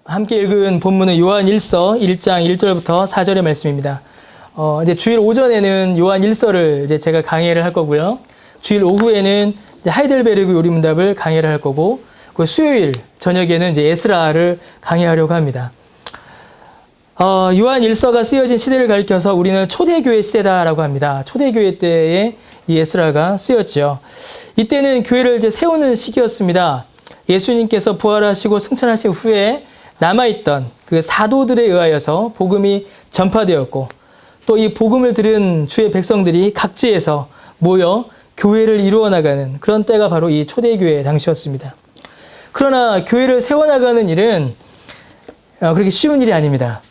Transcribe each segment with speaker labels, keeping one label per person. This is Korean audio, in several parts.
Speaker 1: 함께 읽은 본문은 요한 1서 1장 1절부터 4절의 말씀입니다. 이제 주일 오전에는 요한 1서를 이제 제가 강해를 할 거고요. 주일 오후에는 이제 하이델베르그 요리문답을 강해를 할 거고, 그 수요일 저녁에는 이제 에스라를 강해하려고 합니다. 요한 1서가 쓰여진 시대를 가리켜서 우리는 초대교회 시대다라고 합니다. 초대교회 때에 이 에스라가 쓰였죠. 이때는 교회를 이제 세우는 시기였습니다. 예수님께서 부활하시고 승천하신 후에 남아있던 그 사도들에 의하여서 복음이 전파되었고, 또 이 복음을 들은 주의 백성들이 각지에서 모여 교회를 이루어 나가는 그런 때가 바로 이 초대교회 당시였습니다. 그러나 교회를 세워나가는 일은 그렇게 쉬운 일이 아닙니다.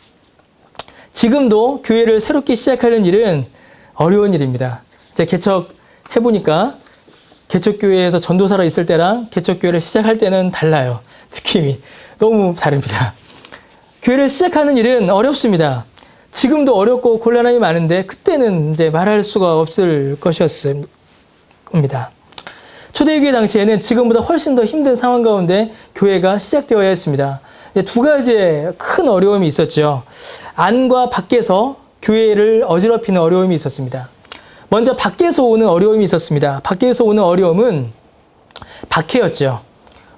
Speaker 1: 지금도 교회를 새롭게 시작하는 일은 어려운 일입니다. 제가 개척해보니까 개척교회에서 전도사로 있을 때랑 개척교회를 시작할 때는 달라요. 느낌이 너무 다릅니다. 교회를 시작하는 일은 어렵습니다. 지금도 어렵고 곤란함이 많은데 그때는 이제 말할 수가 없을 것이었습니다. 초대교회 당시에는 지금보다 훨씬 더 힘든 상황 가운데 교회가 시작되어야 했습니다. 두 가지의 큰 어려움이 있었죠. 안과 밖에서 교회를 어지럽히는 어려움이 있었습니다. 먼저 밖에서 오는 어려움이 있었습니다. 밖에서 오는 어려움은 박해였죠.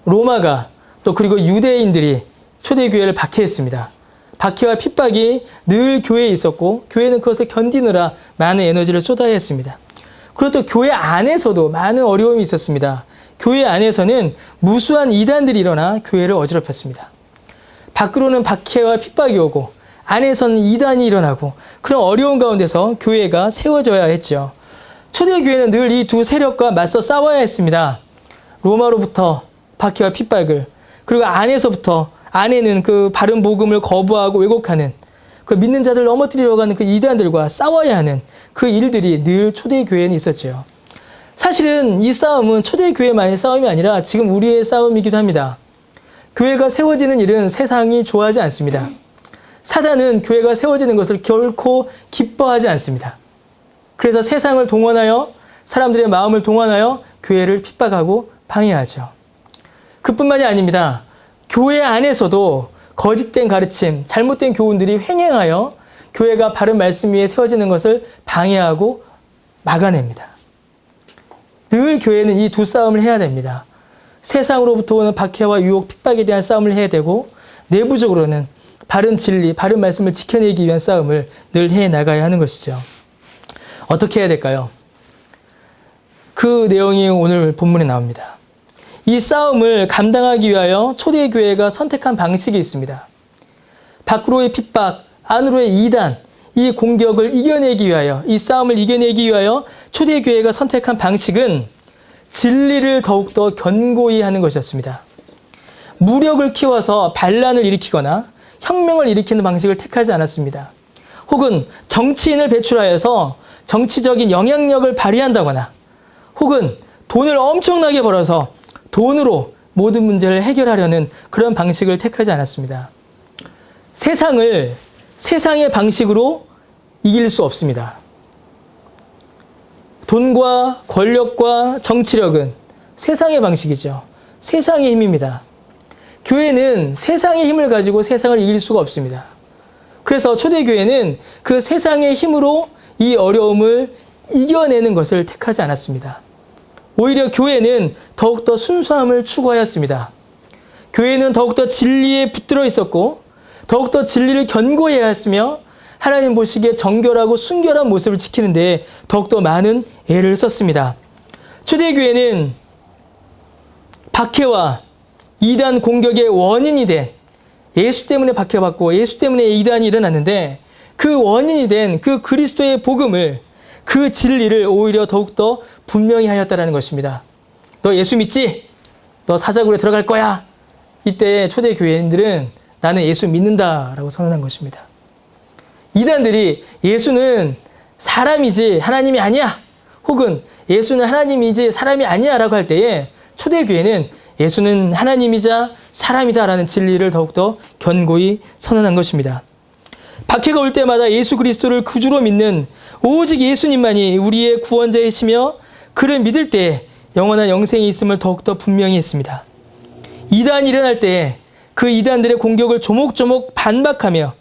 Speaker 1: 로마가 또 그리고 유대인들이 초대교회를 박해했습니다. 박해와 핍박이 늘 교회에 있었고, 교회는 그것을 견디느라 많은 에너지를 쏟아야 했습니다. 그리고 또 교회 안에서도 많은 어려움이 있었습니다. 교회 안에서는 무수한 이단들이 일어나 교회를 어지럽혔습니다. 밖으로는 박해와 핍박이 오고 안에서는 이단이 일어나고, 그런 어려운 가운데서 교회가 세워져야 했죠. 초대교회는 늘 이 두 세력과 맞서 싸워야 했습니다. 로마로부터 박해와 핍박을, 그리고 안에는 그 바른 복음을 거부하고 왜곡하는 그 믿는 자들 넘어뜨리려고 하는 그 이단들과 싸워야 하는 그 일들이 늘 초대교회에는 있었죠. 사실은 이 싸움은 초대교회만의 싸움이 아니라 지금 우리의 싸움이기도 합니다. 교회가 세워지는 일은 세상이 좋아하지 않습니다. 사단은 교회가 세워지는 것을 결코 기뻐하지 않습니다. 그래서 세상을 동원하여, 사람들의 마음을 동원하여 교회를 핍박하고 방해하죠. 그뿐만이 아닙니다. 교회 안에서도 거짓된 가르침, 잘못된 교훈들이 횡행하여 교회가 바른 말씀 위에 세워지는 것을 방해하고 막아냅니다. 늘 교회는 이 두 싸움을 해야 됩니다. 세상으로부터 오는 박해와 유혹, 핍박에 대한 싸움을 해야 되고, 내부적으로는 바른 진리, 바른 말씀을 지켜내기 위한 싸움을 늘 해나가야 하는 것이죠. 어떻게 해야 될까요? 그 내용이 오늘 본문에 나옵니다. 이 싸움을 감당하기 위하여 초대교회가 선택한 방식이 있습니다. 밖으로의 핍박, 안으로의 이단, 이 공격을 이겨내기 위하여, 이 싸움을 이겨내기 위하여 초대교회가 선택한 방식은 진리를 더욱더 견고히 하는 것이었습니다. 무력을 키워서 반란을 일으키거나 혁명을 일으키는 방식을 택하지 않았습니다. 혹은 정치인을 배출하여서 정치적인 영향력을 발휘한다거나, 혹은 돈을 엄청나게 벌어서 돈으로 모든 문제를 해결하려는 그런 방식을 택하지 않았습니다. 세상을 세상의 방식으로 이길 수 없습니다. 돈과 권력과 정치력은 세상의 방식이죠. 세상의 힘입니다. 교회는 세상의 힘을 가지고 세상을 이길 수가 없습니다. 그래서 초대교회는 그 세상의 힘으로 이 어려움을 이겨내는 것을 택하지 않았습니다. 오히려 교회는 더욱더 순수함을 추구하였습니다. 교회는 더욱더 진리에 붙들어 있었고, 더욱더 진리를 견고해야 했으며, 하나님 보시기에 정결하고 순결한 모습을 지키는 데 더욱더 많은 애를 썼습니다. 초대교회는 박해와 이단 공격의 원인이 된, 예수 때문에 박해받고 예수 때문에 이단이 일어났는데, 그 원인이 된 그 그리스도의 복음을, 그 진리를 오히려 더욱더 분명히 하였다는 것입니다. 너 예수 믿지? 너 사자굴에 들어갈 거야. 이때 초대교회인들은 나는 예수 믿는다라고 선언한 것입니다. 이단들이 예수는 사람이지 하나님이 아니야, 혹은 예수는 하나님이지 사람이 아니야 라고 할 때에 초대교회는 예수는 하나님이자 사람이다라는 진리를 더욱더 견고히 선언한 것입니다. 박해가 올 때마다 예수 그리스도를 구주로 믿는 오직 예수님만이 우리의 구원자이시며, 그를 믿을 때 영원한 영생이 있음을 더욱더 분명히 했습니다. 이단이 일어날 때 그 이단들의 공격을 조목조목 반박하며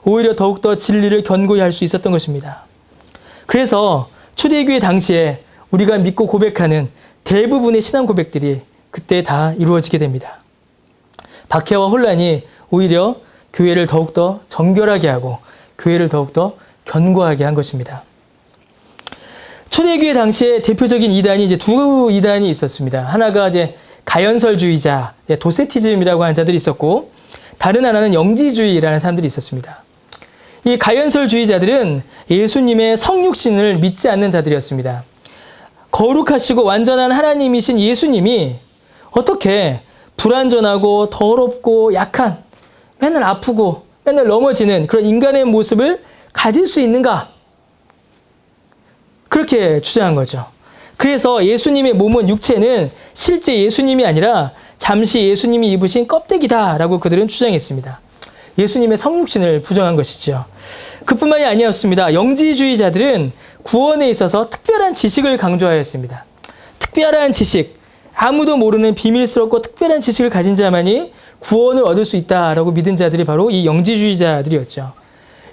Speaker 1: 오히려 더욱더 진리를 견고히 할 수 있었던 것입니다. 그래서 초대교회 당시에 우리가 믿고 고백하는 대부분의 신앙 고백들이 그때 다 이루어지게 됩니다. 박해와 혼란이 오히려 교회를 더욱더 정결하게 하고 교회를 더욱더 견고하게 한 것입니다. 초대교회 당시에 대표적인 이단이 이제 두 이단이 있었습니다. 하나가 이제 가연설주의자, 도세티즘이라고 하는 자들이 있었고, 다른 하나는 영지주의라는 사람들이 있었습니다. 이 가연설주의자들은 예수님의 성육신을 믿지 않는 자들이었습니다. 거룩하시고 완전한 하나님이신 예수님이 어떻게 불완전하고 더럽고 약한, 맨날 아프고 맨날 넘어지는 그런 인간의 모습을 가질 수 있는가? 그렇게 주장한 거죠. 그래서 예수님의 몸은, 육체는 실제 예수님이 아니라 잠시 예수님이 입으신 껍데기다라고 그들은 주장했습니다. 예수님의 성육신을 부정한 것이죠. 그뿐만이 아니었습니다. 영지주의자들은 구원에 있어서 특별한 지식을 강조하였습니다. 특별한 지식, 아무도 모르는 비밀스럽고 특별한 지식을 가진 자만이 구원을 얻을 수 있다라고 믿은 자들이 바로 이 영지주의자들이었죠.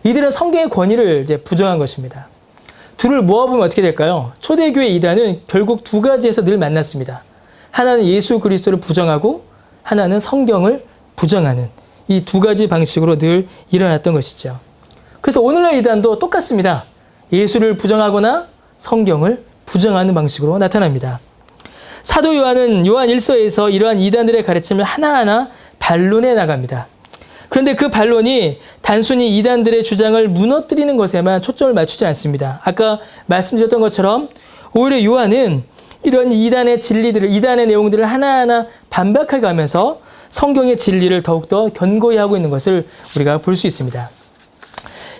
Speaker 1: 이들은 성경의 권위를 이제 부정한 것입니다. 둘을 모아보면 어떻게 될까요? 초대교회 이단은 결국 두 가지에서 늘 만났습니다. 하나는 예수 그리스도를 부정하고 하나는 성경을 부정하는 이 두 가지 방식으로 늘 일어났던 것이죠. 그래서 오늘날 이단도 똑같습니다. 예수를 부정하거나 성경을 부정하는 방식으로 나타납니다. 사도 요한은 요한 1서에서 이러한 이단들의 가르침을 하나하나 반론해 나갑니다. 그런데 그 반론이 단순히 이단들의 주장을 무너뜨리는 것에만 초점을 맞추지 않습니다. 아까 말씀드렸던 것처럼 오히려 요한은 이런 이단의 진리들을, 이단의 내용들을 하나하나 반박해 가면서 성경의 진리를 더욱더 견고히 하고 있는 것을 우리가 볼 수 있습니다.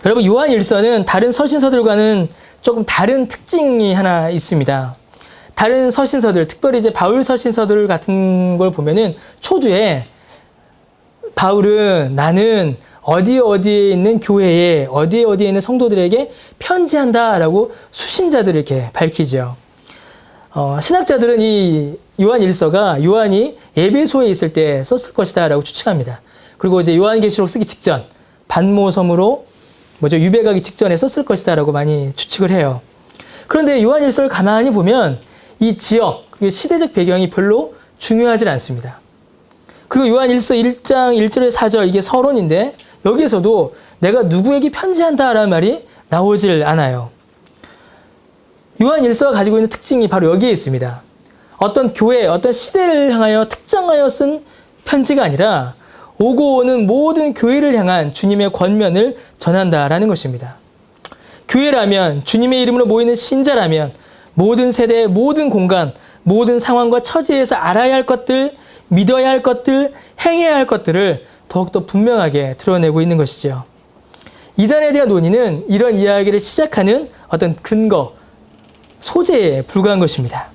Speaker 1: 여러분, 요한 1서는 다른 서신서들과는 조금 다른 특징이 하나 있습니다. 다른 서신서들, 특별히 이제 바울 서신서들 같은 걸 보면은 초두에 바울은 나는 어디에 있는 교회에, 어디에 있는 성도들에게 편지한다라고 수신자들을 이렇게 밝히죠. 신학자들은 이 요한 1서가 요한이 에베소에 있을 때 썼을 것이다라고 추측합니다. 그리고 이제 요한계시록 쓰기 직전, 반모섬으로 유배 가기 직전에 썼을 것이다라고 많이 추측을 해요. 그런데 요한 1서를 가만히 보면 이 지역, 시대적 배경이 별로 중요하지 않습니다. 그리고 요한 1서 1장 1절에 4절, 이게 서론인데 여기에서도 내가 누구에게 편지한다라는 말이 나오질 않아요. 요한 1서가 가지고 있는 특징이 바로 여기에 있습니다. 어떤 교회, 어떤 시대를 향하여 특정하여 쓴 편지가 아니라 오고 오는 모든 교회를 향한 주님의 권면을 전한다라는 것입니다. 교회라면, 주님의 이름으로 모이는 신자라면 모든 세대, 모든 공간, 모든 상황과 처지에서 알아야 할 것들, 믿어야 할 것들, 행해야 할 것들을 더욱더 분명하게 드러내고 있는 것이죠. 이단에 대한 논의는 이런 이야기를 시작하는 어떤 근거, 소재에 불과한 것입니다.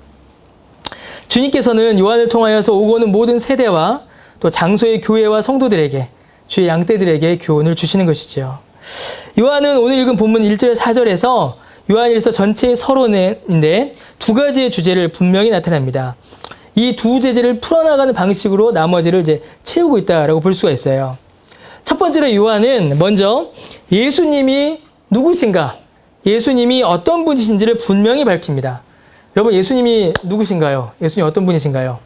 Speaker 1: 주님께서는 요한을 통하여서 오고 오는 모든 세대와 또 장소의 교회와 성도들에게, 주의 양떼들에게 교훈을 주시는 것이죠. 요한은 오늘 읽은 본문 1절 4절에서 요한 1서 전체의 서론인데 두 가지의 주제를 분명히 나타냅니다. 이 두 주제를 풀어나가는 방식으로 나머지를 이제 채우고 있다라고 볼 수가 있어요. 첫 번째로 요한은 먼저 예수님이 누구신가, 예수님이 어떤 분이신지를 분명히 밝힙니다. 여러분, 예수님이 누구신가요? 예수님 어떤 분이신가요?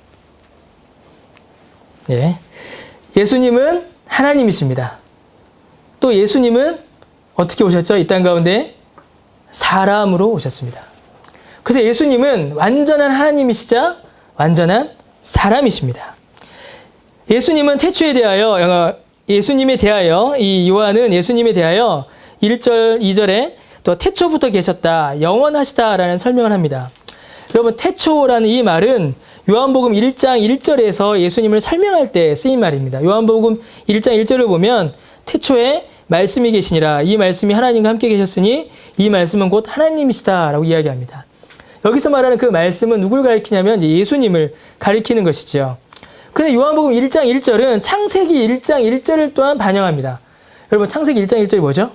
Speaker 1: 예. 예수님은 하나님이십니다. 또 예수님은 어떻게 오셨죠? 이 땅 가운데 사람으로 오셨습니다. 그래서 예수님은 완전한 하나님이시자 완전한 사람이십니다. 예수님은 태초에 대하여, 이 요한은 예수님에 대하여 1절, 2절에 또 태초부터 계셨다, 영원하시다라는 설명을 합니다. 여러분, 태초라는 이 말은 요한복음 1장 1절에서 예수님을 설명할 때 쓰인 말입니다. 요한복음 1장 1절을 보면 태초에 말씀이 계시니라, 이 말씀이 하나님과 함께 계셨으니 이 말씀은 곧 하나님이시다라고 이야기합니다. 여기서 말하는 그 말씀은 누굴 가리키냐면 예수님을 가리키는 것이죠. 그런데 요한복음 1장 1절은 창세기 1장 1절을 또한 반영합니다. 여러분, 창세기 1장 1절이 뭐죠?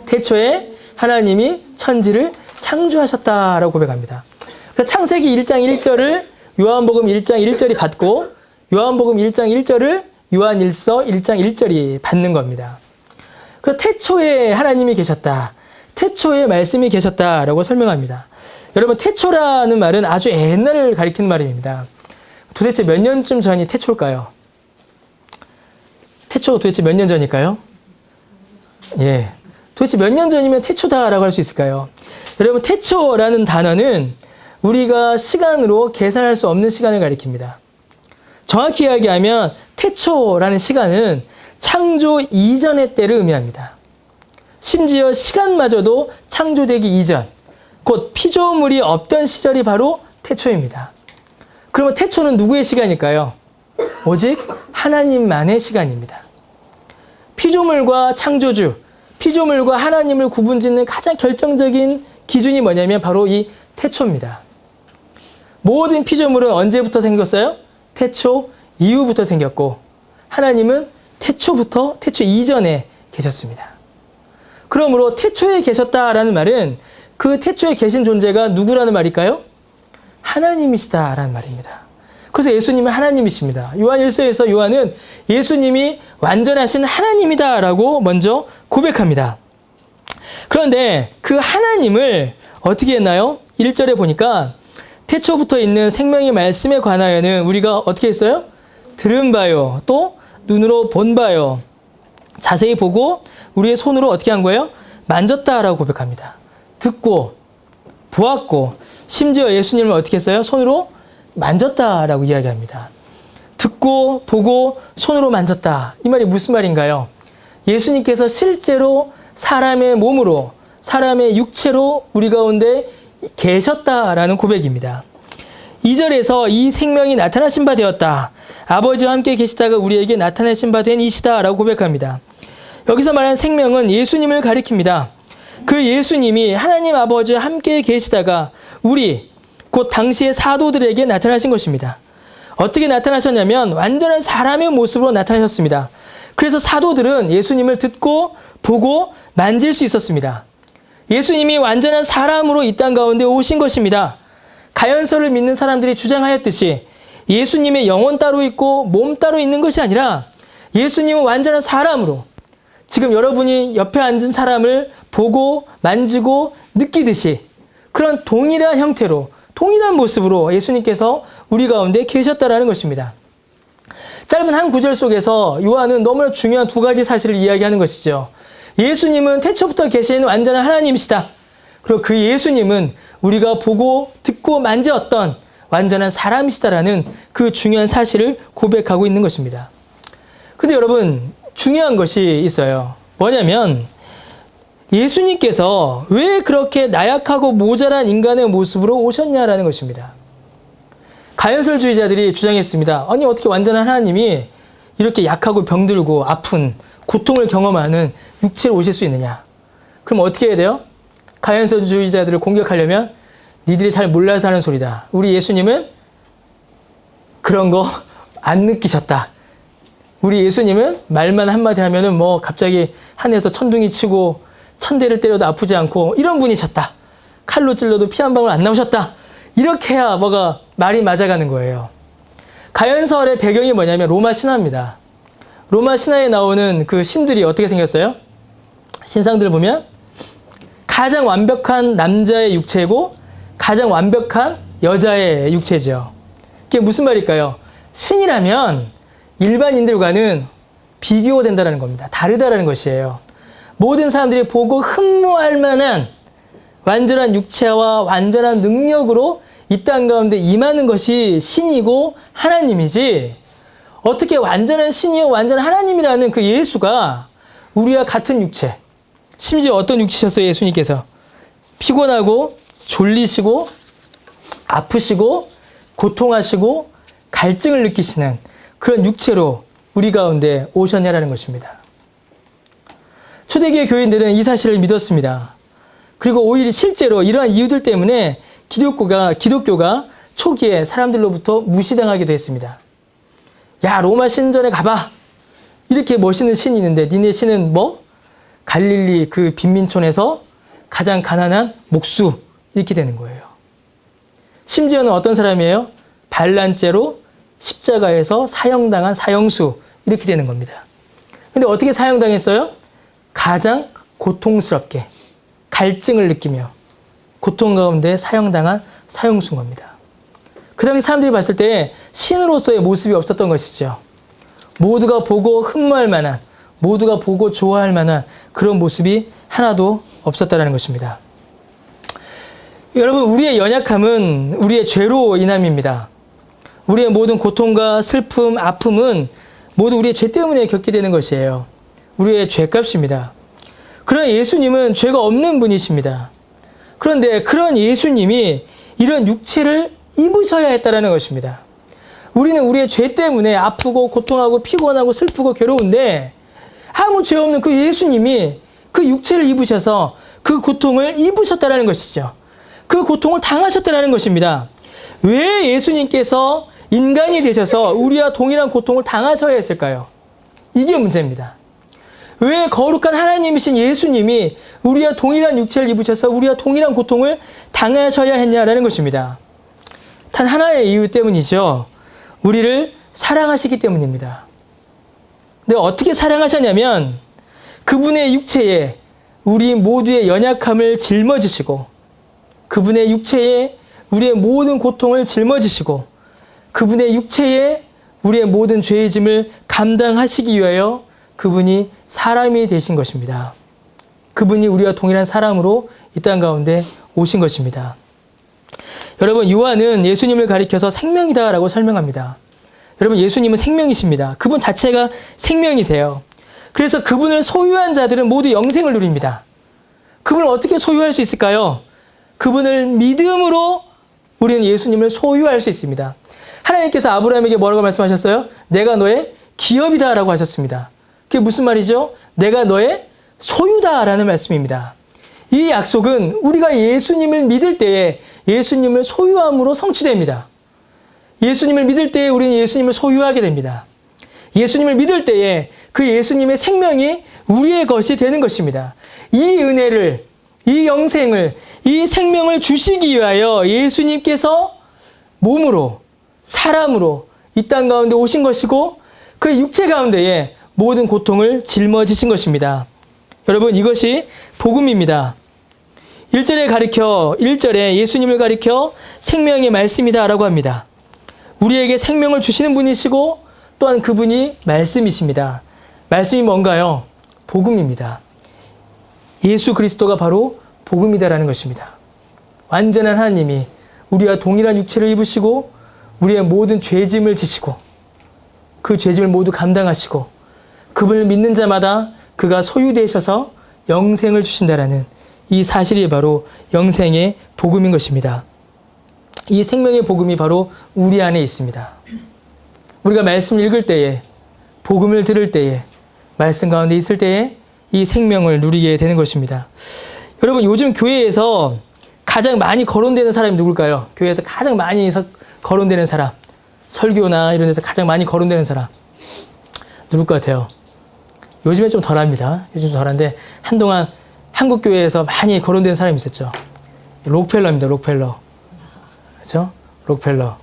Speaker 1: 태초에 하나님이 천지를 창조하셨다라고 고백합니다. 그래서 창세기 1장 1절을 요한복음 1장 1절이 받고 요한복음 1장 1절을 요한일서 1장 1절이 받는 겁니다. 그 태초에 하나님이 계셨다. 태초에 말씀이 계셨다라고 설명합니다. 여러분, 태초라는 말은 아주 옛날을 가리키는 말입니다. 도대체 몇 년쯤 전이 태초일까요? 태초가 도대체 몇 년 전일까요? 예. 도대체 몇 년 전이면 태초다라고 할 수 있을까요? 여러분, 태초라는 단어는 우리가 시간으로 계산할 수 없는 시간을 가리킵니다. 정확히 이야기하면 태초라는 시간은 창조 이전의 때를 의미합니다. 심지어 시간마저도 창조되기 이전, 곧 피조물이 없던 시절이 바로 태초입니다. 그러면 태초는 누구의 시간일까요? 오직 하나님만의 시간입니다. 피조물과 창조주, 피조물과 하나님을 구분짓는 가장 결정적인 기준이 뭐냐면 바로 이 태초입니다. 모든 피조물은 언제부터 생겼어요? 태초 이후부터 생겼고, 하나님은 태초부터 태초 이전에 계셨습니다. 그러므로 태초에 계셨다라는 말은 그 태초에 계신 존재가 누구라는 말일까요? 하나님이시다라는 말입니다. 그래서 예수님은 하나님이십니다. 요한일서에서 요한은 예수님이 완전하신 하나님이다라고 먼저 고백합니다. 그런데 그 하나님을 어떻게 했나요? 1절에 보니까 태초부터 있는 생명의 말씀에 관하여는 우리가 어떻게 했어요? 들은 바요, 또 눈으로 본 바요, 자세히 보고 우리의 손으로 어떻게 한 거예요? 만졌다라고 고백합니다. 듣고 보았고, 심지어 예수님을 어떻게 했어요? 손으로 만졌다라고 이야기합니다. 듣고 보고 손으로 만졌다. 이 말이 무슨 말인가요? 예수님께서 실제로 사람의 몸으로, 사람의 육체로 우리 가운데 계셨다라는 고백입니다. 2절에서 이 생명이 나타나신 바 되었다. 아버지와 함께 계시다가 우리에게 나타나신 바 된 이시다라고 고백합니다. 여기서 말하는 생명은 예수님을 가리킵니다. 그 예수님이 하나님 아버지와 함께 계시다가 우리, 곧 당시의 사도들에게 나타나신 것입니다. 어떻게 나타나셨냐면 완전한 사람의 모습으로 나타나셨습니다. 그래서 사도들은 예수님을 듣고 보고 만질 수 있었습니다. 예수님이 완전한 사람으로 이 땅 가운데 오신 것입니다. 가연서를 믿는 사람들이 주장하였듯이 예수님의 영혼 따로 있고 몸 따로 있는 것이 아니라 예수님은 완전한 사람으로, 지금 여러분이 옆에 앉은 사람을 보고 만지고 느끼듯이 그런 동일한 형태로, 동일한 모습으로 예수님께서 우리 가운데 계셨다라는 것입니다. 짧은 한 구절 속에서 요한은 너무나 중요한 두 가지 사실을 이야기하는 것이죠. 예수님은 태초부터 계신 완전한 하나님이시다. 그리고 그 예수님은 우리가 보고 듣고 만졌던 완전한 사람이시다라는 그 중요한 사실을 고백하고 있는 것입니다. 근데 여러분, 중요한 것이 있어요. 뭐냐면 예수님께서 왜 그렇게 나약하고 모자란 인간의 모습으로 오셨냐라는 것입니다. 가연설주의자들이 주장했습니다. 아니, 어떻게 완전한 하나님이 이렇게 약하고 병들고 아픈 고통을 경험하는 육체로 오실 수 있느냐? 그럼 어떻게 해야 돼요? 가연설주의자들을 공격하려면 니들이 잘 몰라서 하는 소리다. 우리 예수님은 그런 거 안 느끼셨다. 우리 예수님은 말만 한마디 하면은 뭐 갑자기 하늘에서 천둥이 치고 천대를 때려도 아프지 않고 이런 분이셨다. 칼로 찔러도 피 한 방울 안 나오셨다. 이렇게 해야 뭐가 말이 맞아가는 거예요. 가연설의 배경이 뭐냐면 로마 신화입니다. 로마 신화에 나오는 그 신들이 어떻게 생겼어요? 신상들을 보면 가장 완벽한 남자의 육체고 가장 완벽한 여자의 육체죠. 그게 무슨 말일까요? 신이라면 일반인들과는 비교된다는 겁니다. 다르다라는 것이에요. 모든 사람들이 보고 흠모할 만한 완전한 육체와 완전한 능력으로 이 땅 가운데 임하는 것이 신이고 하나님이지, 어떻게 완전한 신이요 완전한 하나님이라는 그 예수가 우리와 같은 육체, 심지어 어떤 육체셨어요? 예수님께서 피곤하고 졸리시고 아프시고 고통하시고 갈증을 느끼시는 그런 육체로 우리 가운데 오셨냐라는 것입니다. 초대교회 교인들은 이 사실을 믿었습니다. 그리고 오히려 실제로 이러한 이유들 때문에 기독교가 초기에 사람들로부터 무시당하기도 했습니다. 야, 로마 신전에 가봐. 이렇게 멋있는 신이 있는데 니네 신은 뭐? 갈릴리 그 빈민촌에서 가장 가난한 목수, 이렇게 되는 거예요. 심지어는 어떤 사람이에요? 반란죄로 십자가에서 사형당한 사형수, 이렇게 되는 겁니다. 근데 어떻게 사형당했어요? 가장 고통스럽게 갈증을 느끼며 고통 가운데 사형당한 사형수인 겁니다. 그 당시 사람들이 봤을 때 신으로서의 모습이 없었던 것이죠. 모두가 보고 흠모할 만한, 모두가 보고 좋아할 만한 그런 모습이 하나도 없었다는 것입니다. 여러분, 우리의 연약함은 우리의 죄로 인함입니다. 우리의 모든 고통과 슬픔, 아픔은 모두 우리의 죄 때문에 겪게 되는 것이에요. 우리의 죄값입니다. 그러나 예수님은 죄가 없는 분이십니다. 그런데 그런 예수님이 이런 육체를 입으셔야 했다는 것입니다. 우리는 우리의 죄 때문에 아프고 고통하고 피곤하고 슬프고 괴로운데 아무 죄 없는 그 예수님이 그 육체를 입으셔서 그 고통을 입으셨다는 것이죠. 그 고통을 당하셨다는 것입니다. 왜 예수님께서 인간이 되셔서 우리와 동일한 고통을 당하셔야 했을까요? 이게 문제입니다. 왜 거룩한 하나님이신 예수님이 우리와 동일한 육체를 입으셔서 우리와 동일한 고통을 당하셔야 했냐라는 것입니다. 단 하나의 이유 때문이죠. 우리를 사랑하시기 때문입니다. 근데 어떻게 사랑하셨냐면 그분의 육체에 우리 모두의 연약함을 짊어지시고 그분의 육체에 우리의 모든 고통을 짊어지시고 그분의 육체에 우리의 모든 죄의 짐을 감당하시기 위하여 그분이 사람이 되신 것입니다. 그분이 우리와 동일한 사람으로 이 땅 가운데 오신 것입니다. 여러분, 요한은 예수님을 가리켜서 생명이다라고 설명합니다. 여러분, 예수님은 생명이십니다. 그분 자체가 생명이세요. 그래서 그분을 소유한 자들은 모두 영생을 누립니다. 그분을 어떻게 소유할 수 있을까요? 그분을 믿음으로 우리는 예수님을 소유할 수 있습니다. 하나님께서 아브라함에게 뭐라고 말씀하셨어요? 내가 너의 기업이다라고 하셨습니다. 그게 무슨 말이죠? 내가 너의 소유다라는 말씀입니다. 이 약속은 우리가 예수님을 믿을 때에 예수님을 소유함으로 성취됩니다. 예수님을 믿을 때에 우리는 예수님을 소유하게 됩니다. 예수님을 믿을 때에 그 예수님의 생명이 우리의 것이 되는 것입니다. 이 은혜를, 이 영생을, 이 생명을 주시기 위하여 예수님께서 몸으로, 사람으로 이 땅 가운데 오신 것이고 그 육체 가운데에 모든 고통을 짊어지신 것입니다. 여러분, 이것이 복음입니다. 1절에 예수님을 가리켜 생명의 말씀이다 라고 합니다. 우리에게 생명을 주시는 분이시고 또한 그분이 말씀이십니다. 말씀이 뭔가요? 복음입니다. 예수 그리스도가 바로 복음이다라는 것입니다. 완전한 하나님이 우리와 동일한 육체를 입으시고 우리의 모든 죄짐을 지시고 그 죄짐을 모두 감당하시고 그분을 믿는 자마다 그가 소유되셔서 영생을 주신다라는 이 사실이 바로 영생의 복음인 것입니다. 이 생명의 복음이 바로 우리 안에 있습니다. 우리가 말씀을 읽을 때에, 복음을 들을 때에, 말씀 가운데 있을 때에 이 생명을 누리게 되는 것입니다. 여러분, 요즘 교회에서 가장 많이 거론되는 사람이 누굴까요? 교회에서 가장 많이 거론되는 사람, 설교나 이런 데서 가장 많이 거론되는 사람 누굴 것 같아요? 요즘에 좀 덜합니다. 요즘 덜한데 한동안 한국 교회에서 많이 거론되는 사람이 있었죠. 록펠러입니다. 록펠러. 그렇죠? 록펠러.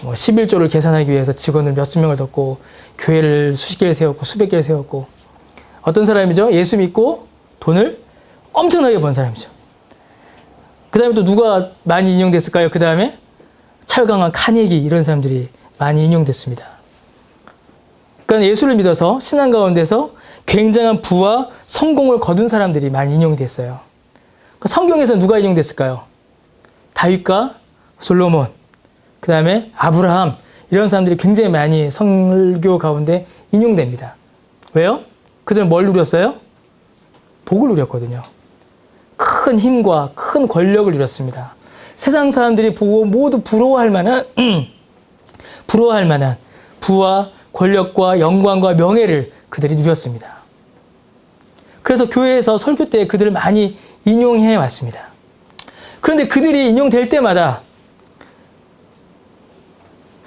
Speaker 1: 11조를 계산하기 위해서 직원을 몇십 명을 뒀고 교회를 수십 개를 세웠고 수백 개를 세웠고 어떤 사람이죠? 예수 믿고 돈을 엄청나게 번 사람이죠. 그 다음에 또 누가 많이 인용됐을까요? 그 다음에 찰강한 카네기 이런 사람들이 많이 인용됐습니다. 그러니까 예수를 믿어서 신앙 가운데서 굉장한 부와 성공을 거둔 사람들이 많이 인용이 됐어요. 성경에서 누가 인용됐을까요? 다윗과 솔로몬, 그 다음에 아브라함 이런 사람들이 굉장히 많이 설교 가운데 인용됩니다. 왜요? 그들은 뭘 누렸어요? 복을 누렸거든요. 큰 힘과 큰 권력을 누렸습니다. 세상 사람들이 보고 모두 부러워할 만한 부와 권력과 영광과 명예를 그들이 누렸습니다. 그래서 교회에서 설교 때 그들을 많이 인용해 왔습니다. 그런데 그들이 인용될 때마다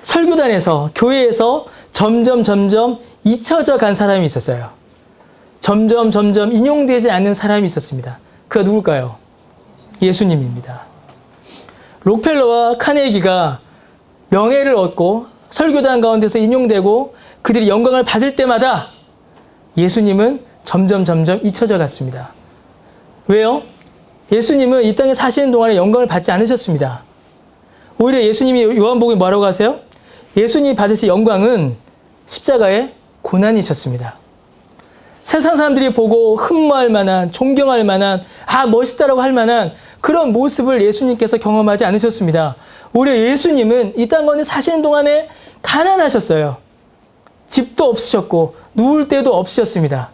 Speaker 1: 설교단에서, 교회에서 점점 잊혀져 간 사람이 있었어요. 점점 인용되지 않는 사람이 있었습니다. 그가 누굴까요? 예수님입니다. 록펠러와 카네기가 명예를 얻고 설교단 가운데서 인용되고 그들이 영광을 받을 때마다 예수님은 점점 잊혀져 갔습니다. 왜요? 예수님은 이 땅에 사시는 동안에 영광을 받지 않으셨습니다. 오히려 예수님이 요한복음에 뭐라고 하세요? 예수님이 받으실 영광은 십자가의 고난이셨습니다. 세상 사람들이 보고 흠모할 만한, 존경할 만한, 멋있다라고 할 만한 그런 모습을 예수님께서 경험하지 않으셨습니다. 오히려 예수님은 이 땅 가운데 사시는 동안에 가난하셨어요. 집도 없으셨고 누울 때도 없으셨습니다.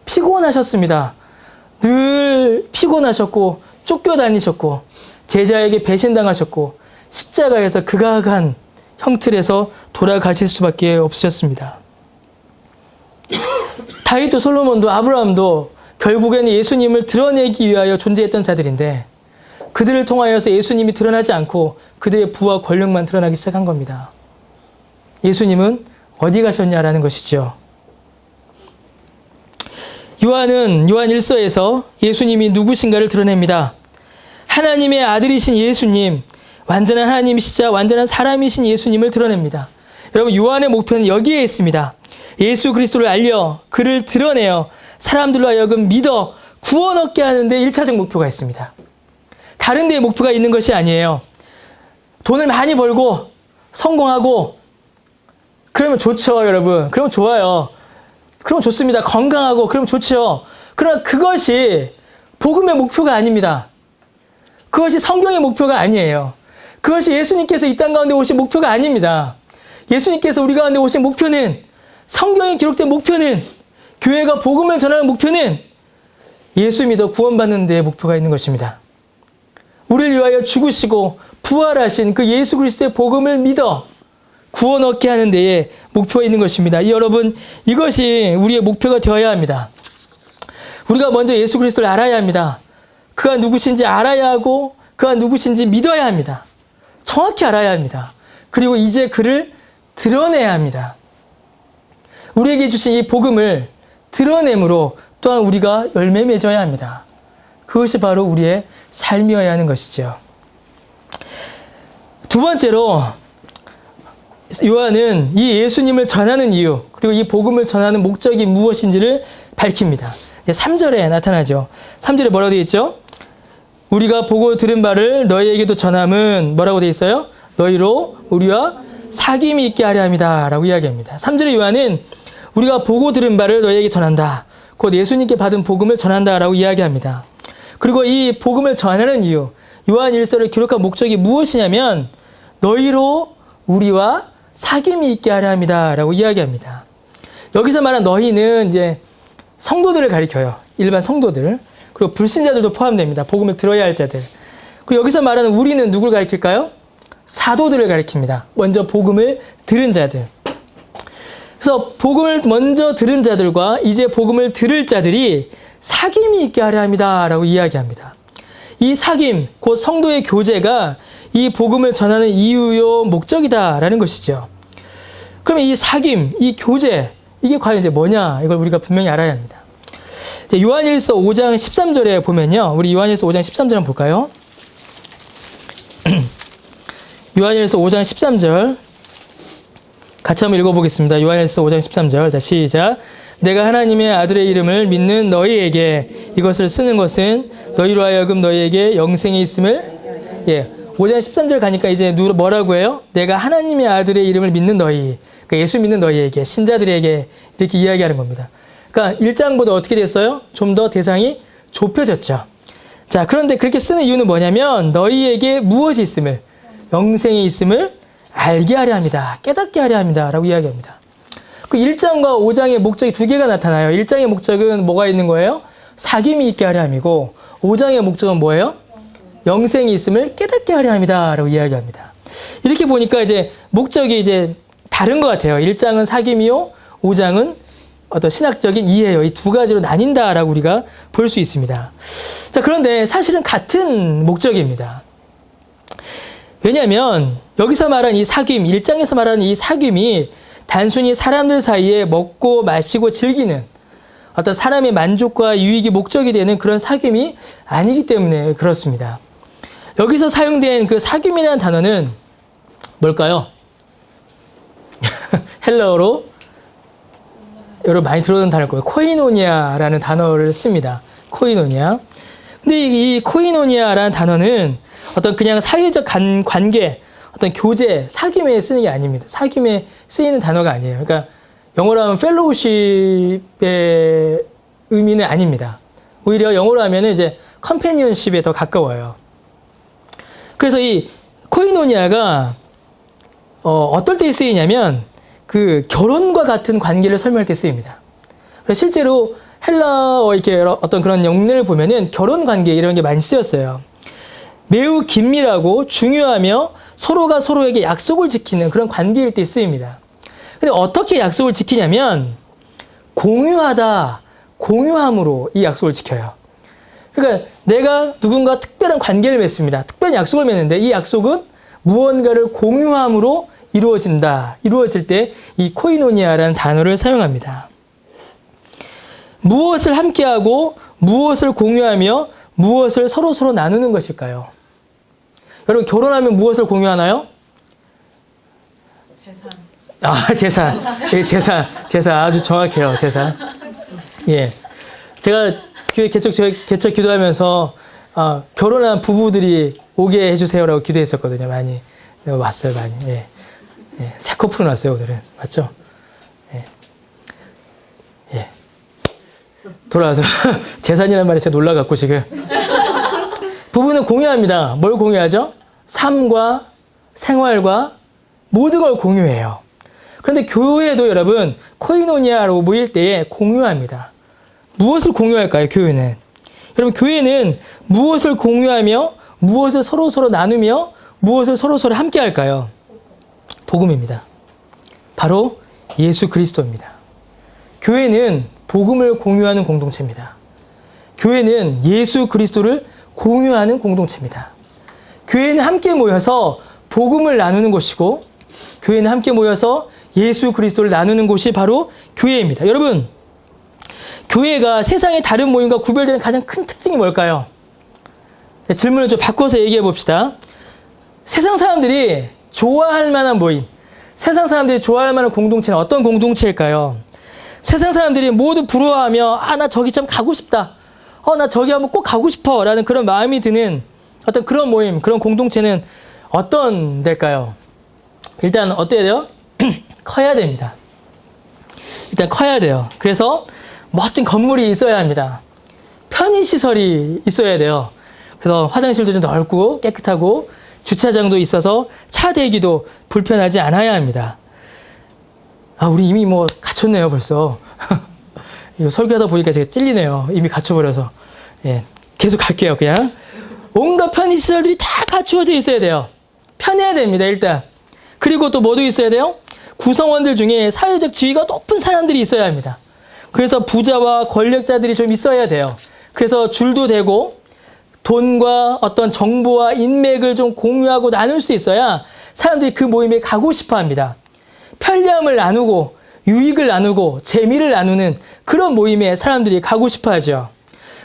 Speaker 1: 피곤하셨습니다. 늘 피곤하셨고 쫓겨다니셨고 제자에게 배신당하셨고 십자가에서 극악한 형틀에서 돌아가실 수밖에 없으셨습니다. 다윗도 솔로몬도 아브라함도 결국에는 예수님을 드러내기 위하여 존재했던 자들인데 그들을 통하여서 예수님이 드러나지 않고 그들의 부와 권력만 드러나기 시작한 겁니다. 예수님은 어디 가셨냐라는 것이죠. 요한은 요한 1서에서 예수님이 누구신가를 드러냅니다. 하나님의 아들이신 예수님, 완전한 하나님이시자 완전한 사람이신 예수님을 드러냅니다. 여러분, 요한의 목표는 여기에 있습니다. 예수 그리스도를 알려 그를 드러내어 사람들로 하여금 믿어 구원 얻게 하는 데 1차적 목표가 있습니다. 다른 데에 목표가 있는 것이 아니에요. 돈을 많이 벌고 성공하고 그러면 좋죠, 여러분. 그러면 좋아요. 그러면 좋습니다. 건강하고 그러면 좋죠. 그러나 그것이 복음의 목표가 아닙니다. 그것이 성경의 목표가 아니에요. 그것이 예수님께서 이 땅 가운데 오신 목표가 아닙니다. 예수님께서 우리 가운데 오신 목표는, 성경에 기록된 목표는, 교회가 복음을 전하는 목표는 예수 믿어 구원받는 데에 목표가 있는 것입니다. 우리를 위하여 죽으시고 부활하신 그 예수 그리스도의 복음을 믿어 구원 얻게 하는 데에 목표가 있는 것입니다. 여러분, 이것이 우리의 목표가 되어야 합니다. 우리가 먼저 예수 그리스도를 알아야 합니다. 그가 누구신지 알아야 하고 그가 누구신지 믿어야 합니다. 정확히 알아야 합니다. 그리고 이제 그를 드러내야 합니다. 우리에게 주신 이 복음을 드러냄으로 또한 우리가 열매 맺어야 합니다. 그것이 바로 우리의 삶이어야 하는 것이죠. 두 번째로 요한은 이 예수님을 전하는 이유, 그리고 이 복음을 전하는 목적이 무엇인지를 밝힙니다. 3절에 나타나죠. 3절에 뭐라고 되어 있죠? 우리가 보고 들은 바를 너희에게도 전함은 뭐라고 되어 있어요? 너희로 우리와 사귐이 있게 하려 함이다 라고 이야기합니다. 3절에 요한은 우리가 보고 들은 바를 너희에게 전한다. 곧 예수님께 받은 복음을 전한다 라고 이야기합니다. 그리고 이 복음을 전하는 이유, 요한 1서를 기록한 목적이 무엇이냐면 너희로 우리와 사귐이 있게 하려 합니다 라고 이야기합니다. 여기서 말한 너희는 이제 성도들을 가리켜요. 일반 성도들. 그리고 불신자들도 포함됩니다. 복음을 들어야 할 자들. 그리고 여기서 말하는 우리는 누굴 가리킬까요? 사도들을 가리킵니다. 먼저 복음을 들은 자들. 그래서 복음을 먼저 들은 자들과 이제 복음을 들을 자들이 사귐이 있게 하려 합니다 라고 이야기합니다. 이 사귐, 곧 성도의 교제가 이 복음을 전하는 이유요 목적이다라는 것이죠. 그러면 이 사귐, 이 교제, 이게 과연 이제 뭐냐, 이걸 우리가 분명히 알아야 합니다. 요한일서 5장 13절에 보면요, 우리 요한일서 5장 13절 한번 볼까요? 요한일서 5장 13절 같이 한번 읽어보겠습니다. 요한일서 5장 13절. 자, 시작. 내가 하나님의 아들의 이름을 믿는 너희에게 이것을 쓰는 것은 너희로 하여금 너희에게 영생이 있음을, 5장 13절 가니까 이제 뭐라고 해요? 내가 하나님의 아들의 이름을 믿는 너희, 그러니까 예수 믿는 너희에게, 신자들에게 이렇게 이야기하는 겁니다. 그러니까 1장보다 어떻게 됐어요? 좀 더 대상이 좁혀졌죠. 자, 그런데 그렇게 쓰는 이유는 뭐냐면 너희에게 무엇이 있음을, 영생이 있음을 알게 하려 합니다. 깨닫게 하려 합니다 라고 이야기합니다. 그 1장과 5장의 목적이 두 개가 나타나요. 1장의 목적은 뭐가 있는 거예요? 사귐이 있게 하려 함이고 5장의 목적은 뭐예요? 영생이 있음을 깨닫게 하려 합니다 라고 이야기합니다. 이렇게 보니까 이제 목적이 이제 다른 것 같아요. 1장은 사귐이요, 5장은 어떤 신학적인 이해예요. 이 두 가지로 나뉜다라고 우리가 볼 수 있습니다. 자, 그런데 사실은 같은 목적입니다. 왜냐하면 여기서 말한 이 사귐, 1장에서 말하는 이 사귐이 단순히 사람들 사이에 먹고 마시고 즐기는 어떤 사람의 만족과 유익이 목적이 되는 그런 사귐이 아니기 때문에 그렇습니다. 여기서 사용된 그 사귐이라는 단어는 뭘까요? 헬라어로 여러분 많이 들어본 단어일 거예요. 코이노니아라는 단어를 씁니다. 코이노니아. 근데 이 코이노니아라는 단어는 어떤 그냥 사회적 관계, 어떤 교제, 사귐에 쓰는 게 아닙니다. 사귐에 쓰이는 단어가 아니에요. 그러니까 영어로 하면 펠로우십의 의미는 아닙니다. 오히려 영어로 하면 이제 컴패니언십에 더 가까워요. 그래서 이 코이노니아가 어떨 때 쓰이냐면 그 결혼과 같은 관계를 설명할 때 쓰입니다. 그래서 실제로 헬라어 이렇게 어떤 그런 영문을 보면은 결혼 관계 이런 게 많이 쓰였어요. 매우 긴밀하고 중요하며 서로가 서로에게 약속을 지키는 그런 관계일 때 쓰입니다. 근데 어떻게 약속을 지키냐면 공유하다, 공유함으로 이 약속을 지켜요. 그러니까 내가 누군가 특별한 관계를 맺습니다. 특별한 약속을 맺는데 이 약속은 무언가를 공유함으로 이루어질 때 이 코이노니아라는 단어를 사용합니다. 무엇을 함께하고 무엇을 공유하며 무엇을 서로 나누는 것일까요? 여러분 결혼하면 무엇을 공유하나요? 재산. 재산 아주 정확해요. 재산. 예, 제가 교회 개척 기도하면서 결혼한 부부들이 오게 해주세요라고 기도했었거든요. 많이 왔어요, 많이. 예. 예, 새 커플은 왔어요, 오늘은. 맞죠? 예. 예. 돌아와서 재산이라는 말이 진짜 놀라갖고 지금. 부부는 공유합니다. 뭘 공유하죠? 삶과 생활과 모든 걸 공유해요. 그런데 교회도 여러분 코이노니아로 모일 때에 공유합니다. 무엇을 공유할까요, 교회는? 여러분 교회는 무엇을 공유하며 무엇을 서로 나누며 무엇을 서로 함께 할까요? 복음입니다. 바로 예수 그리스도입니다. 교회는 복음을 공유하는 공동체입니다. 교회는 예수 그리스도를 공유하는 공동체입니다. 교회는 함께 모여서 복음을 나누는 곳이고 교회는 함께 모여서 예수 그리스도를 나누는 곳이 바로 교회입니다. 여러분, 교회가 세상의 다른 모임과 구별되는 가장 큰 특징이 뭘까요? 질문을 좀 바꿔서 얘기해 봅시다. 세상 사람들이 좋아할 만한 모임, 세상 사람들이 좋아할 만한 공동체는 어떤 공동체일까요? 세상 사람들이 모두 부러워하며 나 저기 참 가고 싶다. 나 저기 한번 꼭 가고 싶어 라는 그런 마음이 드는 어떤 그런 모임, 그런 공동체는 어떤 데일까요? 일단 어때야 돼요? 커야 됩니다. 일단 커야 돼요. 그래서 멋진 건물이 있어야 합니다. 편의시설이 있어야 돼요. 그래서 화장실도 좀 넓고 깨끗하고 주차장도 있어서 차 대기도 불편하지 않아야 합니다. 우리 이미 갖췄네요, 벌써. 이거 설교하다 보니까 제가 찔리네요. 이미 갖춰버려서. 예, 계속 갈게요, 그냥. 온갖 편의시설들이 다 갖추어져 있어야 돼요. 편해야 됩니다, 일단. 그리고 또 뭐도 있어야 돼요? 구성원들 중에 사회적 지위가 높은 사람들이 있어야 합니다. 그래서 부자와 권력자들이 좀 있어야 돼요. 그래서 줄도 되고 돈과 어떤 정보와 인맥을 좀 공유하고 나눌 수 있어야 사람들이 그 모임에 가고 싶어 합니다. 편리함을 나누고 유익을 나누고 재미를 나누는 그런 모임에 사람들이 가고 싶어 하죠.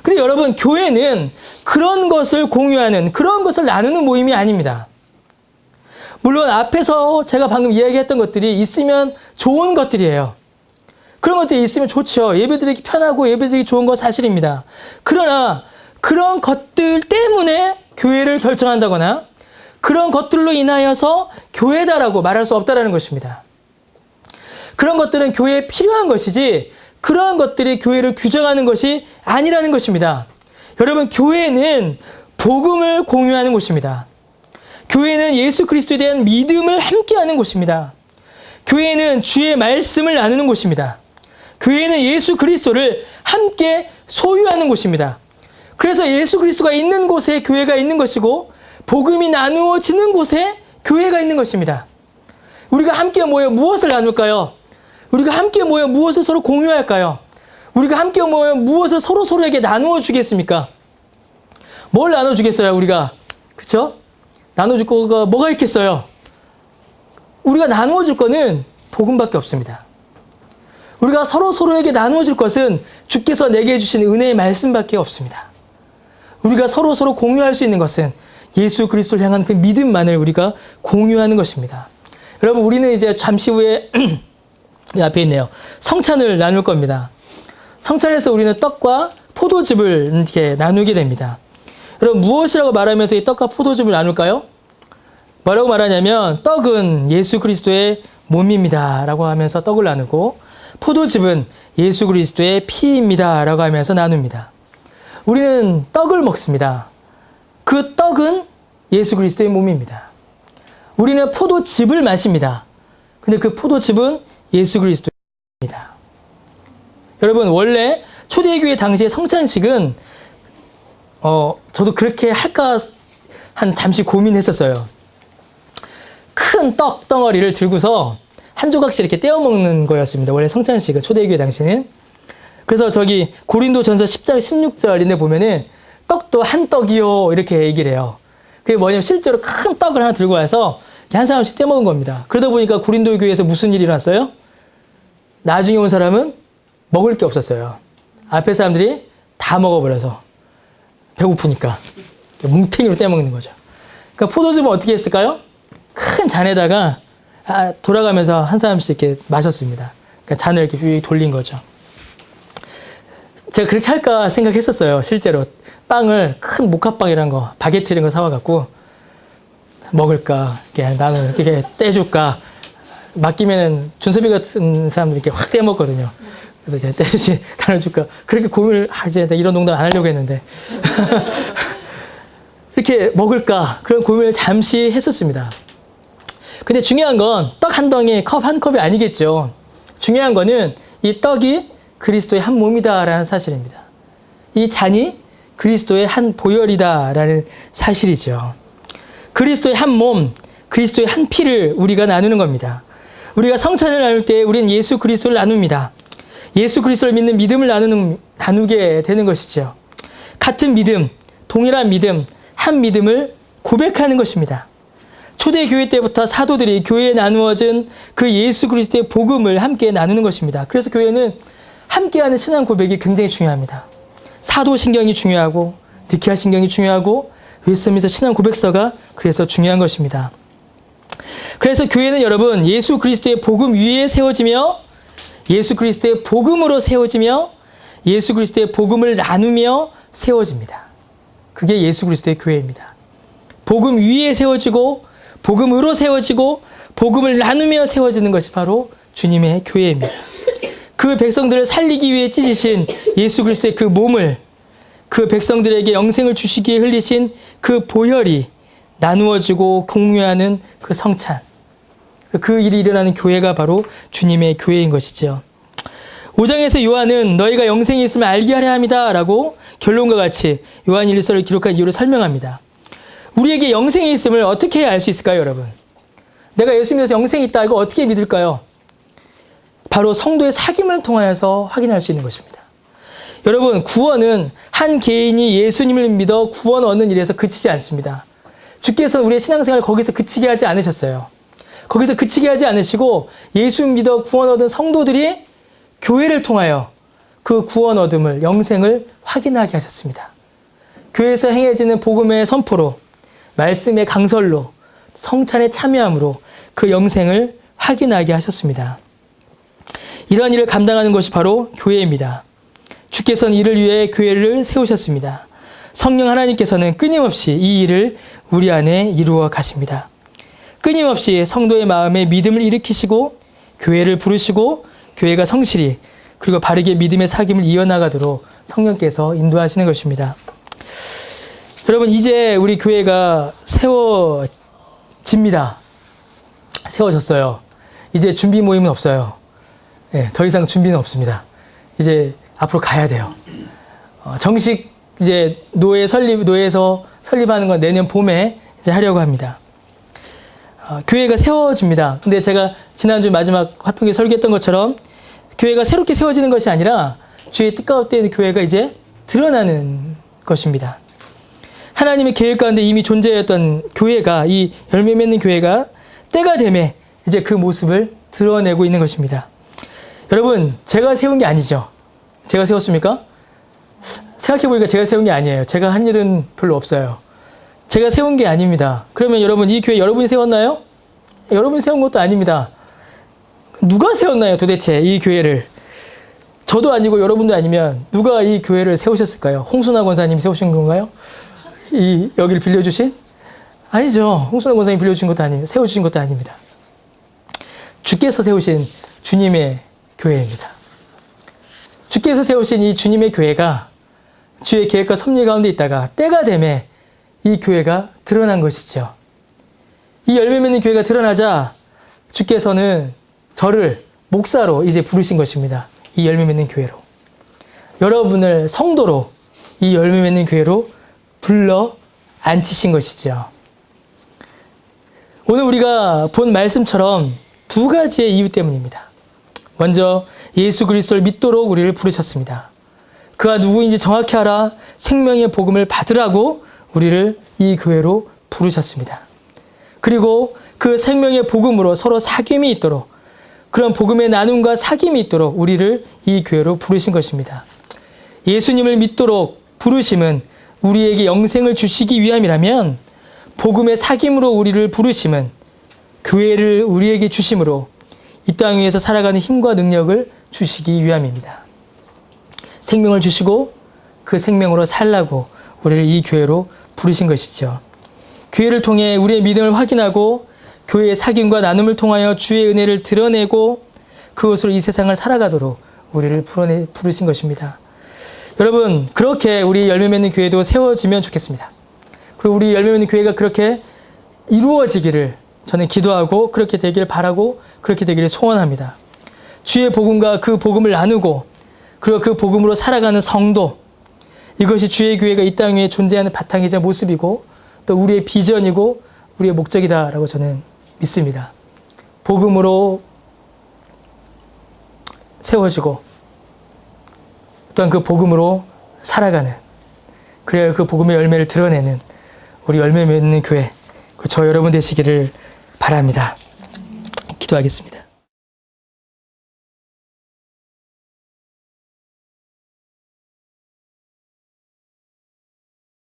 Speaker 1: 근데 여러분, 교회는 그런 것을 공유하는, 그런 것을 나누는 모임이 아닙니다. 물론 앞에서 제가 방금 이야기했던 것들이 있으면 좋은 것들이에요. 그런 것들이 있으면 좋죠. 예배드리기 편하고 예배드리기 좋은 건 사실입니다. 그러나 그런 것들 때문에 교회를 결정한다거나 그런 것들로 인하여서 교회다라고 말할 수 없다라는 것입니다. 그런 것들은 교회에 필요한 것이지 그러한 것들이 교회를 규정하는 것이 아니라는 것입니다. 여러분, 교회는 복음을 공유하는 곳입니다. 교회는 예수 그리스도에 대한 믿음을 함께하는 곳입니다. 교회는 주의 말씀을 나누는 곳입니다. 교회는 예수 그리스도를 함께 소유하는 곳입니다. 그래서 예수 그리스도가 있는 곳에 교회가 있는 것이고 복음이 나누어지는 곳에 교회가 있는 것입니다. 우리가 함께 모여 무엇을 나눌까요? 우리가 함께 모여 무엇을 서로 공유할까요? 우리가 함께 모여 무엇을 서로에게 나누어 주겠습니까? 뭘 나눠주겠어요, 우리가? 그쵸? 나눠줄 거가 뭐가 있겠어요? 우리가 나누어 줄 거는 복음밖에 없습니다. 우리가 서로에게 나누어 줄 것은 주께서 내게 주신 은혜의 말씀밖에 없습니다. 우리가 서로 공유할 수 있는 것은 예수 그리스도를 향한 그 믿음만을 우리가 공유하는 것입니다. 여러분, 우리는 이제 잠시 후에 이 앞에 있네요. 성찬을 나눌 겁니다. 성찬에서 우리는 떡과 포도즙을 이렇게 나누게 됩니다. 여러분, 무엇이라고 말하면서 이 떡과 포도즙을 나눌까요? 뭐라고 말하냐면, 떡은 예수 그리스도의 몸입니다 라고 하면서 떡을 나누고, 포도즙은 예수 그리스도의 피입니다 라고 하면서 나눕니다. 우리는 떡을 먹습니다. 그 떡은 예수 그리스도의 몸입니다. 우리는 포도즙을 마십니다. 근데 그 포도즙은 예수 그리스도입니다. 여러분, 원래 초대교회 당시의 성찬식은 저도 그렇게 할까 잠시 고민했었어요. 큰 떡 덩어리를 들고서 한 조각씩 이렇게 떼어 먹는 거였습니다. 원래 성찬식은 초대교회 당시는. 그래서 저기 고린도전서 10장 16절인데 보면은 떡도 한 떡이요 이렇게 얘기를 해요. 그게 뭐냐면 실제로 큰 떡을 하나 들고 와서 한 사람씩 떼먹은 겁니다. 그러다 보니까 고린도 교회에서 무슨 일이 일어났어요? 나중에 온 사람은 먹을 게 없었어요. 앞에 사람들이 다 먹어버려서 배고프니까 뭉탱이로 떼먹는 거죠. 그러니까 포도즙은 어떻게 했을까요? 큰 잔에다가 돌아가면서 한 사람씩 이렇게 마셨습니다. 그러니까 잔을 이렇게 돌린 거죠. 제가 그렇게 할까 생각했었어요. 실제로 빵을 큰 모카빵이란 거, 바게트 이런 거 사와갖고 먹을까, 이렇게 나는 이렇게 떼줄까. 맡기면은 준섭이 같은 사람들 이렇게 확 떼먹거든요. 그래서 제가 떼주지 나눠줄까. 그렇게 고민을 이제 이런 농담 안 하려고 했는데 이렇게 먹을까 그런 고민을 잠시 했었습니다. 근데 중요한 건 떡 한 덩이, 컵 한 컵이 아니겠죠. 중요한 거는 이 떡이 그리스도의 한 몸이다라는 사실입니다. 이 잔이 그리스도의 한 보혈이다라는 사실이죠. 그리스도의 한 몸, 그리스도의 한 피를 우리가 나누는 겁니다. 우리가 성찬을 나눌 때 우리는 예수 그리스도를 나눕니다. 예수 그리스도를 믿는 믿음을 나누게 되는 것이죠. 같은 믿음, 동일한 믿음, 한 믿음을 고백하는 것입니다. 초대교회 때부터 사도들이 교회에 나누어진 그 예수 그리스도의 복음을 함께 나누는 것입니다. 그래서 교회는 함께하는 신앙 고백이 굉장히 중요합니다. 사도신경이 중요하고 니케아신경이 중요하고 웨스트민스터 신앙 고백서가 그래서 중요한 것입니다. 그래서 교회는 여러분 예수 그리스도의 복음 위에 세워지며 예수 그리스도의 복음으로 세워지며 예수 그리스도의 복음을 나누며 세워집니다. 그게 예수 그리스도의 교회입니다. 복음 위에 세워지고 복음으로 세워지고 복음을 나누며 세워지는 것이 바로 주님의 교회입니다. 그 백성들을 살리기 위해 찢으신 예수 그리스도의 그 몸을 그 백성들에게 영생을 주시기에 흘리신 그 보혈이 나누어지고 공유하는 그 성찬, 그 일이 일어나는 교회가 바로 주님의 교회인 것이죠. 5장에서 요한은 너희가 영생이 있으면 알게 하려 합니다 라고 결론과 같이 요한 1서를 기록한 이유를 설명합니다. 우리에게 영생이 있음을 어떻게 해야 알 수 있을까요, 여러분? 내가 예수 믿어서 영생이 있다, 이거 어떻게 믿을까요? 바로 성도의 사귐을 통하여서 확인할 수 있는 것입니다. 여러분, 구원은 한 개인이 예수님을 믿어 구원 얻는 일에서 그치지 않습니다. 주께서는 우리의 신앙생활을 거기서 그치게 하지 않으셨어요. 거기서 그치게 하지 않으시고 예수 믿어 구원 얻은 성도들이 교회를 통하여 그 구원 얻음을, 영생을 확인하게 하셨습니다. 교회에서 행해지는 복음의 선포로, 말씀의 강설로, 성찬에 참여함으로 그 영생을 확인하게 하셨습니다. 이러한 일을 감당하는 것이 바로 교회입니다. 주께서는 이를 위해 교회를 세우셨습니다. 성령 하나님께서는 끊임없이 이 일을 우리 안에 이루어 가십니다. 끊임없이 성도의 마음에 믿음을 일으키시고 교회를 부르시고 교회가 성실히 그리고 바르게 믿음의 사귐을 이어나가도록 성령께서 인도하시는 것입니다. 여러분, 이제 우리 교회가 세워집니다. 세워졌어요. 이제 준비 모임은 없어요. 네, 더 이상 준비는 없습니다. 이제 앞으로 가야 돼요. 정식 이제 노예에서 설립하는 건 내년 봄에 이제 하려고 합니다. 교회가 세워집니다. 근데 제가 지난주 마지막 화평기 설교했던 것처럼 교회가 새롭게 세워지는 것이 아니라 주의 뜻 가운데 있는 교회가 이제 드러나는 것입니다. 하나님의 계획 가운데 이미 존재했던 교회가, 이 열매 맺는 교회가 때가 되매 이제 그 모습을 드러내고 있는 것입니다. 여러분, 제가 세운 게 아니죠. 제가 세웠습니까? 생각해보니까 제가 세운 게 아니에요. 제가 한 일은 별로 없어요. 제가 세운 게 아닙니다. 그러면 여러분, 이 교회 여러분이 세웠나요? 여러분이 세운 것도 아닙니다. 누가 세웠나요, 도대체 이 교회를? 저도 아니고 여러분도 아니면 누가 이 교회를 세우셨을까요? 홍순아 권사님이 세우신 건가요? 여기를 빌려주신? 아니죠. 홍순아 권사님이 빌려주신 것도 아닙니다. 세워주신 것도 아닙니다. 주께서 세우신 주님의 교회입니다. 주께서 세우신 이 주님의 교회가 주의 계획과 섭리 가운데 있다가 때가 되매 이 교회가 드러난 것이죠. 이 열매 맺는 교회가 드러나자 주께서는 저를 목사로 이제 부르신 것입니다. 이 열매 맺는 교회로. 여러분을 성도로 이 열매 맺는 교회로 불러 앉히신 것이죠. 오늘 우리가 본 말씀처럼 두 가지의 이유 때문입니다. 먼저 예수 그리스도를 믿도록 우리를 부르셨습니다. 그가 누구인지 정확히 알아 생명의 복음을 받으라고 우리를 이 교회로 부르셨습니다. 그리고 그 생명의 복음으로 서로 사귐이 있도록 그런 복음의 나눔과 사귐이 있도록 우리를 이 교회로 부르신 것입니다. 예수님을 믿도록 부르심은 우리에게 영생을 주시기 위함이라면 복음의 사귐으로 우리를 부르심은 교회를 우리에게 주심으로 이 땅 위에서 살아가는 힘과 능력을 주시기 위함입니다. 생명을 주시고 그 생명으로 살라고 우리를 이 교회로 부르신 것이죠. 교회를 통해 우리의 믿음을 확인하고 교회의 사귐과 나눔을 통하여 주의 은혜를 드러내고 그것으로 이 세상을 살아가도록 우리를 부르신 것입니다. 여러분, 그렇게 우리 열매 맺는 교회도 세워지면 좋겠습니다. 그리고 우리 열매 맺는 교회가 그렇게 이루어지기를 저는 기도하고 그렇게 되기를 바라고 그렇게 되기를 소원합니다. 주의 복음과 그 복음을 나누고 그리고 그 복음으로 살아가는 성도, 이것이 주의 교회가 이 땅 위에 존재하는 바탕이자 모습이고 또 우리의 비전이고 우리의 목적이다라고 저는 믿습니다. 복음으로 세워지고 또한 그 복음으로 살아가는, 그래야 그 복음의 열매를 드러내는 우리 열매 맺는 교회, 저 여러분 되시기를 바랍니다. 기도하겠습니다.